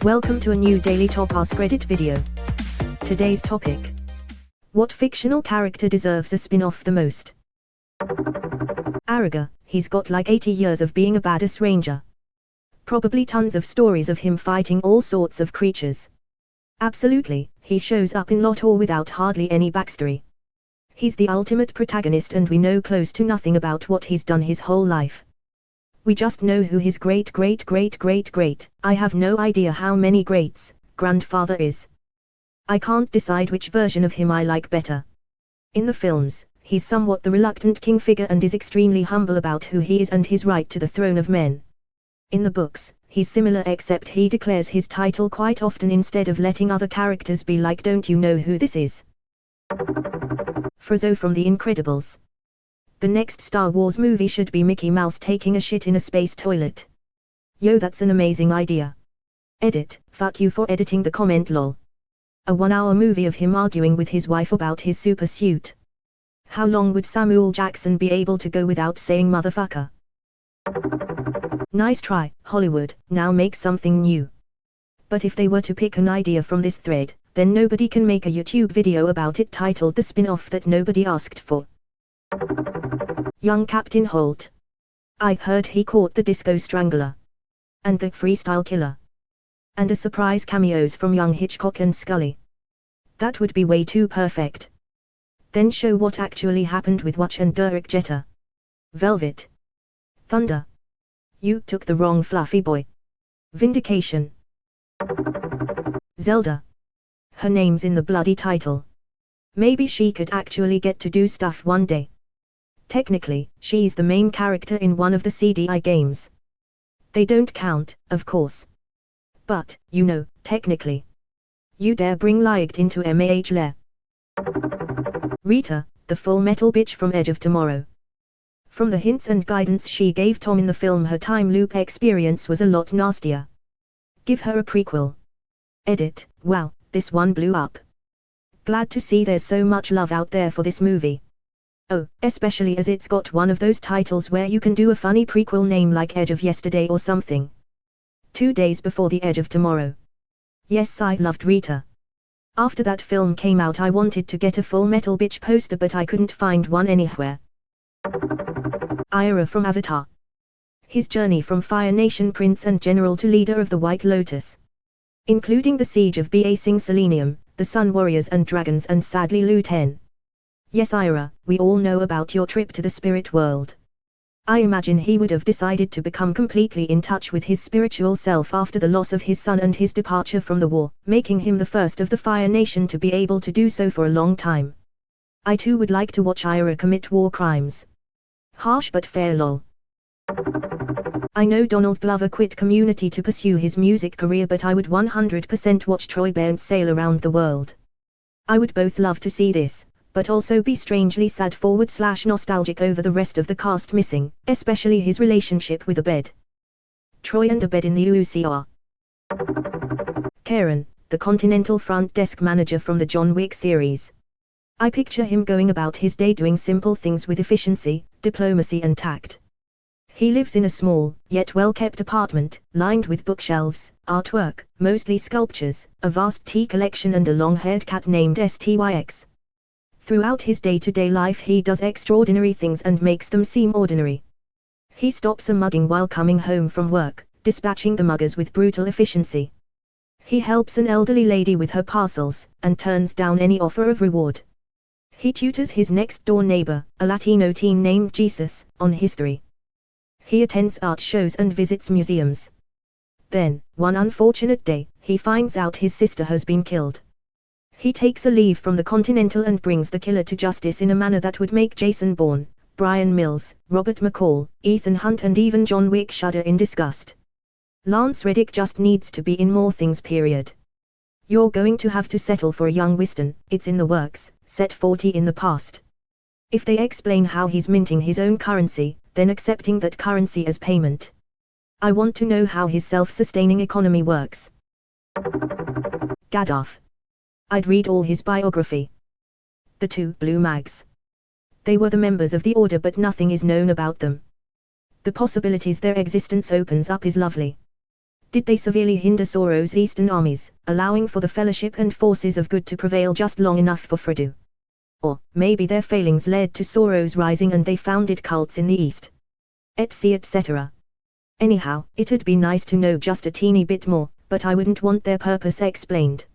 Welcome to a new daily top Askreddit video. Today's topic: what fictional character deserves a spin-off the most? Apr, he's got like 80 years of being a badass ranger. Probably tons of stories of him fighting all sorts of creatures. Absolutely, he shows up in lot or without hardly any backstory. He's the ultimate protagonist and we know close to nothing about what he's done his whole life. We just know who his great I have no idea how many greats, grandfather is. I can't decide which version of him I like better. In the films, he's somewhat the reluctant king figure and is extremely humble about who he is and his right to the throne of men. In the books, he's similar except he declares his title quite often instead of letting other characters be like, don't you know who this is? Frozone from The Incredibles. The next Star Wars movie should be Mickey Mouse taking a shit in a space toilet. Yo, that's an amazing idea. Edit, fuck you for editing the comment lol. A 1-hour movie of him arguing with his wife about his super suit. How long would Samuel Jackson be able to go without saying motherfucker? Nice try, Hollywood, now make something new. But if they were to pick an idea from this thread, then nobody can make a YouTube video about it titled The Spin-Off That Nobody Asked For. Young Captain Holt. I heard he caught the Disco Strangler. And the Freestyle Killer. And a surprise cameos from young Hitchcock and Scully. That would be way too perfect. Then show what actually happened with Watch and Derek Jeter. Velvet. Thunder. You took the wrong fluffy boy. Vindication. Zelda. Her name's in the bloody title. Maybe she could actually get to do stuff one day. Technically, she's the main character in one of the CDI games. They don't count, of course. But, you know, technically. You dare bring Light into MAH lair. Rita, the full metal bitch from Edge of Tomorrow. From the hints and guidance she gave Tom in the film, her time loop experience was a lot nastier. Give her a prequel. Edit, wow, this one blew up. Glad to see there's so much love out there for this movie. Oh, especially as it's got one of those titles where you can do a funny prequel name like Edge of Yesterday or something. 2 days before the Edge of Tomorrow. Yes, I loved Rita. After that film came out I wanted to get a Full Metal Bitch poster but I couldn't find one anywhere. Apr from Avatar. His journey from Fire Nation prince and general to leader of the White Lotus. Including the siege of Ba Sing Selenium, the Sun Warriors and Dragons and sadly Lu Ten. Yes Apr, we all know about your trip to the spirit world. I imagine he would have decided to become completely in touch with his spiritual self after the loss of his son and his departure from the war, making him the first of the Fire Nation to be able to do so for a long time. I too would like to watch Apr commit war crimes. Harsh but fair lol. I know Donald Glover quit Community to pursue his music career but I would 100% watch Troy Baird sail around the world. I would both love to see this, but also be strangely sad / nostalgic over the rest of the cast missing, especially his relationship with Abed. Troy and Abed in the UCR. Karen, the Continental Front Desk Manager from the John Wick series. I picture him going about his day doing simple things with efficiency, diplomacy and tact. He lives in a small, yet well-kept apartment, lined with bookshelves, artwork, mostly sculptures, a vast tea collection and a long-haired cat named Styx. Throughout his day-to-day life he does extraordinary things and makes them seem ordinary. He stops a mugging while coming home from work, dispatching the muggers with brutal efficiency. He helps an elderly lady with her parcels, and turns down any offer of reward. He tutors his next-door neighbor, a Latino teen named Jesus, on history. He attends art shows and visits museums. Then, one unfortunate day, he finds out his sister has been killed. He takes a leave from the Continental and brings the killer to justice in a manner that would make Jason Bourne, Brian Mills, Robert McCall, Ethan Hunt and even John Wick shudder in disgust. Lance Reddick just needs to be in more things period. You're going to have to settle for a young Winston, it's in the works, set 40 in the past. If they explain how he's minting his own currency, then accepting that currency as payment. I want to know how his self-sustaining economy works. Gaddaf. I'd read all his biography. The 2 blue mags. They were the members of the Order but nothing is known about them. The possibilities their existence opens up is lovely. Did they severely hinder Zoro's eastern armies, allowing for the Fellowship and forces of good to prevail just long enough for Frodo? Or, maybe their failings led to Zoro's rising and they founded cults in the east. Etc. Anyhow, it'd be nice to know just a teeny bit more, but I wouldn't want their purpose explained.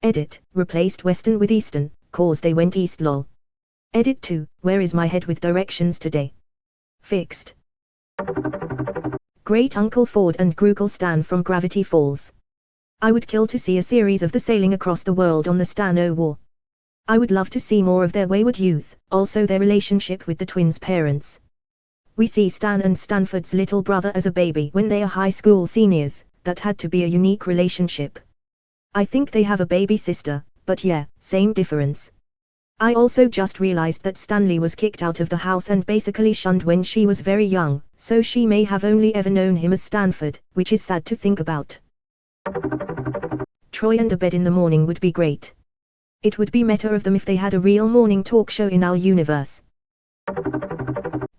Edit, replaced Western with Eastern, cause they went east lol. Edit 2, where is my head with directions today? Fixed. Great Uncle Ford and Grugle Stan from Gravity Falls. I would kill to see a series of the sailing across the world on the Stan-O War. I would love to see more of their wayward youth, also their relationship with the twins' parents. We see Stan and Stanford's little brother as a baby when they are high school seniors. That had to be a unique relationship. I think they have a baby sister, but yeah, same difference. I also just realized that Stanley was kicked out of the house and basically shunned when she was very young, so she may have only ever known him as Stanford, which is sad to think about. Troy and a bed in the morning would be great. It would be meta of them if they had a real morning talk show in our universe.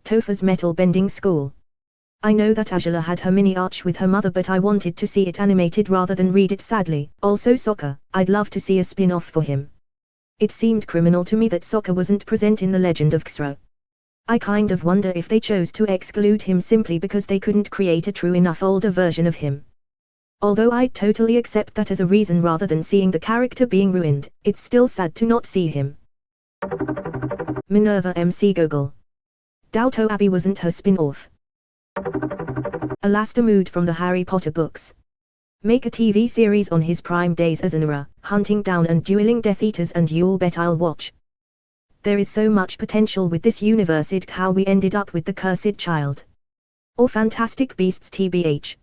Topher's metal bending school. I know that Angela had her mini arch with her mother, but I wanted to see it animated rather than read it sadly. Also Sokka, I'd love to see a spin-off for him. It seemed criminal to me that Sokka wasn't present in The Legend of Xro. I kind of wonder if they chose to exclude him simply because they couldn't create a true enough older version of him. Although I'd totally accept that as a reason rather than seeing the character being ruined, it's still sad to not see him. Minerva MC Gogol. Doubto Abbey wasn't her spin-off. Alastomud from the Harry Potter books. Make a TV series on his prime days as Anura, hunting down and dueling Death Eaters, and you'll bet I'll watch. There is so much potential with this universe. It's how we ended up with the Cursed Child. Or Fantastic Beasts TBH.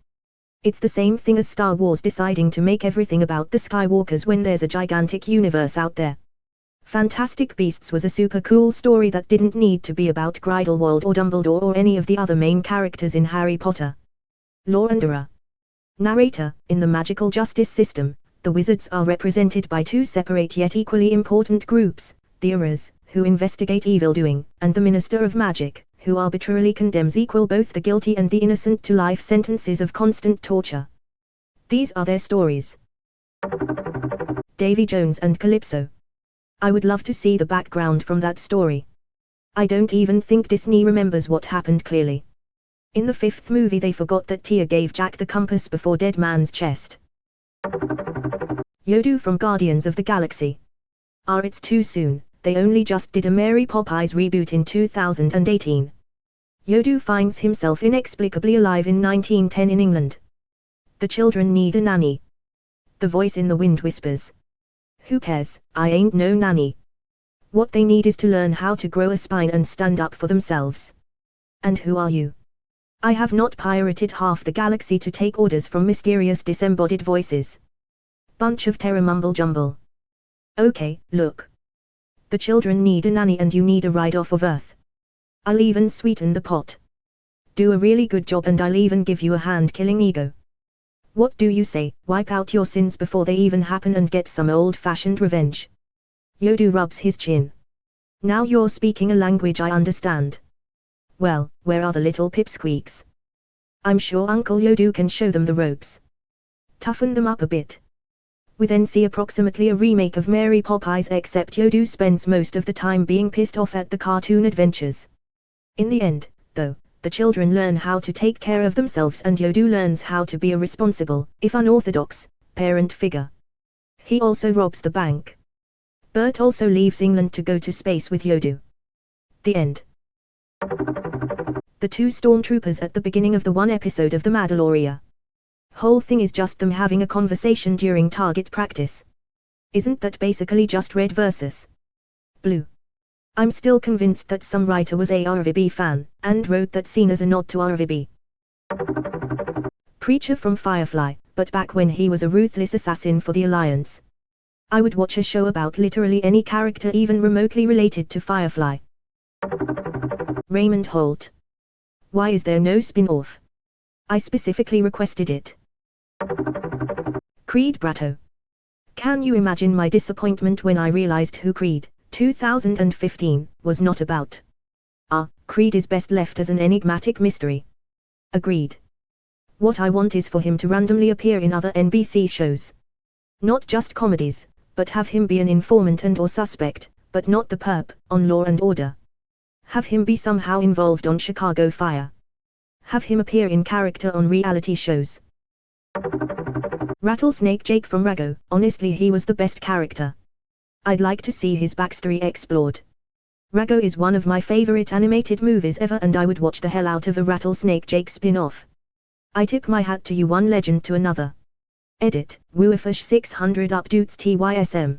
It's the same thing as Star Wars deciding to make everything about the Skywalkers when there's a gigantic universe out there. Fantastic Beasts was a super cool story that didn't need to be about Grindelwald or Dumbledore or any of the other main characters in Harry Potter. Lore and era. Narrator. In the magical justice system, the wizards are represented by two separate yet equally important groups, the Eras, who investigate evildoing, and the Minister of Magic, who arbitrarily condemns both the guilty and the innocent to life sentences of constant torture. These are their stories. Davy Jones and Calypso. I would love to see the background from that story. I don't even think Disney remembers what happened clearly. In the fifth movie they forgot that Tia gave Jack the compass before Dead Man's Chest. Yodu from Guardians of the Galaxy. It's too soon, they only just did a Mary Poppins reboot in 2018. Yodu finds himself inexplicably alive in 1910 in England. The children need a nanny. The voice in the wind whispers. Who cares, I ain't no nanny. What they need is to learn how to grow a spine and stand up for themselves. And who are you? I have not pirated half the galaxy to take orders from mysterious disembodied voices. Bunch of terror mumble jumble. Okay, look. The children need a nanny and you need a ride off of Earth. I'll even sweeten the pot. Do a really good job and I'll even give you a hand-killing ego. What do you say? Wipe out your sins before they even happen and get some old-fashioned revenge. Yodu rubs his chin. Now you're speaking a language I understand. Well, where are the little pipsqueaks? I'm sure Uncle Yodu can show them the ropes. Toughen them up a bit. We then see approximately a remake of Mary Poppins, except Yodu spends most of the time being pissed off at the cartoon adventures. In the end, though, the children learn how to take care of themselves and Yodu learns how to be a responsible, if unorthodox, parent figure. He also robs the bank. Bert also leaves England to go to space with Yodu. The end. The two stormtroopers at the beginning of the one episode of The Mandalorian. Whole thing is just them having a conversation during target practice. Isn't that basically just red versus blue? I'm still convinced that some writer was a RVB fan, and wrote that scene as a nod to RVB. Preacher from Firefly, but back when he was a ruthless assassin for the Alliance. I would watch a show about literally any character even remotely related to Firefly. Raymond Holt. Why is there no spin-off? I specifically requested it. Creed Bratto. Can you imagine my disappointment when I realized who Creed, 2015, was not about? Creed is best left as an enigmatic mystery. Agreed. What I want is for him to randomly appear in other NBC shows. Not just comedies, but have him be an informant and or suspect, but not the perp, on Law and Order. Have him be somehow involved on Chicago Fire. Have him appear in character on reality shows. Rattlesnake Jake from Rago, honestly he was the best character. I'd like to see his backstory explored. Rago is one of my favorite animated movies ever and I would watch the hell out of a Rattlesnake Jake spin-off. I tip my hat to you one legend to another. Edit, Woofish 600 updates TYSM.